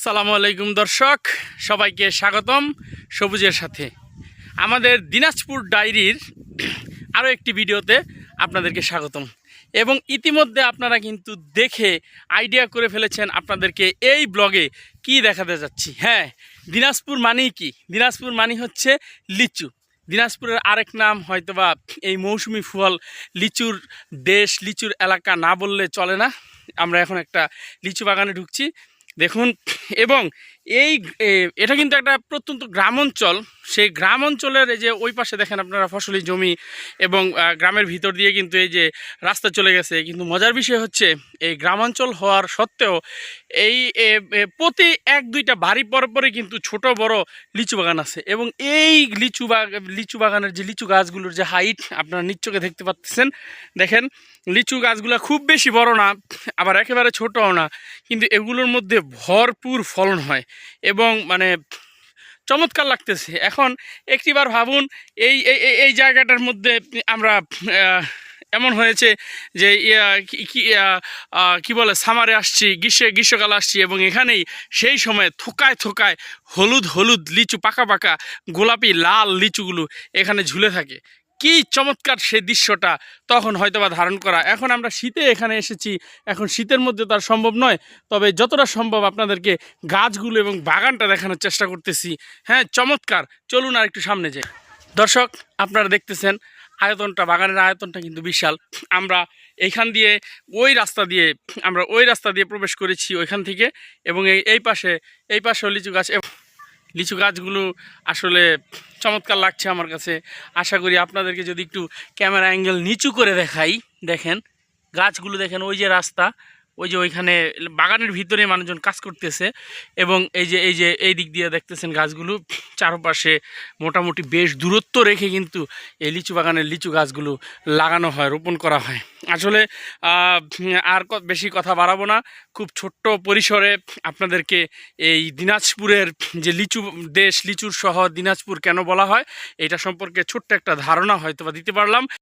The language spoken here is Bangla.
আসসালামু আলাইকুম দর্শক, সবাইকে স্বাগতম সবুজের সাথে। আমাদের দিনাজপুর ডায়েরির আরও একটি ভিডিওতে আপনাদেরকে স্বাগতম। এবং ইতিমধ্যে আপনারা কিন্তু দেখে আইডিয়া করে ফেলেছেন আপনাদেরকে এই ব্লগে কি দেখাতে যাচ্ছি। হ্যাঁ, দিনাজপুর মানেই কি? দিনাজপুর মানে হচ্ছে লিচু। দিনাজপুরের আরেক নাম হয়তোবা এই মৌসুমি ফল, লিচুর দেশ, লিচুর এলাকা না বললে চলে না। আমরা এখন একটা লিচু বাগানে ঢুকছি, দেখুন। এবং এই এটা কিন্তু একটা প্রত্যন্ত গ্রাম অঞ্চল। সেই গ্রাম অঞ্চলের এই যে ওই পাশে দেখেন আপনারা ফসলি জমি, এবং গ্রামের ভিতর দিয়ে কিন্তু এই যে রাস্তা চলে গেছে। কিন্তু মজার বিষয় হচ্ছে এই গ্রামাঞ্চল হওয়ার সত্ত্বেও এই প্রতি এক দুইটা বাড়ি পরে কিন্তু ছোট বড় লিচু বাগান আছে। এবং এই লিচু বাগানের যে লিচু গাছগুলোর যে হাইট আপনারা নিশ্চয়ই দেখতে পাচ্ছেন। দেখেন, লিচু গাছগুলো খুব বেশি বড় না, আবার একেবারে ছোটও না, কিন্তু এগুলোর মধ্যে ভরপুর ফলন হয় এবং মানে চমৎকার লাগতেছে। এখন একটিবার ভাবুন, এই এই এই- এই জায়গাটার মধ্যে আমরা এমন হয়েছে যে কি বলে, সামারে আসছি, গ্রীষ্মকালে আসছি, এবং এখানেই সেই সময় থোকায় থোকায় হলুদ হলুদ লিচু, পাকা পাকা গোলাপি লাল লিচুগুলো এখানে ঝুলে থাকে। কি চমৎকার সেই দৃশ্যটা তখন হয়তোবা ধারণ করা। এখন আমরা শীতে এখানে এসেছি, এখন শীতের মধ্যে তো আর সম্ভব নয়, তবে যতটা সম্ভব আপনাদেরকে গাছগুলো এবং বাগানটা দেখানোর চেষ্টা করতেছি। হ্যাঁ, চমৎকার। চলুন আর একটু সামনে যাই। দর্শক, আপনারা দেখতেছেন আয়তনটা, বাগানের আয়তনটা কিন্তু বিশাল। আমরা এইখান দিয়ে ওই রাস্তা দিয়ে প্রবেশ করেছি ওইখান থেকে, এবং এই পাশেও লিচু গাছগুলো আসলে চমৎকার লাগছে আমার কাছে। আশা করি আপনাদেরকে যদি একটু ক্যামেরা অ্যাঙ্গেল নিচু করে দেখাই, দেখেন গাছগুলো, দেখেন ওই যে রাস্তা, ওইখানে বাগানের ভিতরে মানুষজন কাজ করতেছে। এবং এই দিক দিয়ে দেখতেছেন গাছগুলো চারপাশে মোটামুটি বেশ দূরত্ব রেখে কিন্তু এই লিচু বাগানের লিচু গাছগুলো লাগানো হয়, রোপণ করা হয়। আসলে আর বেশি কথা বাড়াবো না, খুব ছোট্ট পরিসরে আপনাদেরকে এই দিনাজপুরের যে লিচু দেশ, লিচুর শহর দিনাজপুর কেন বলা হয়, এটা সম্পর্কে ছোট্ট একটা ধারণা হয়তো বা দিতে পারলাম।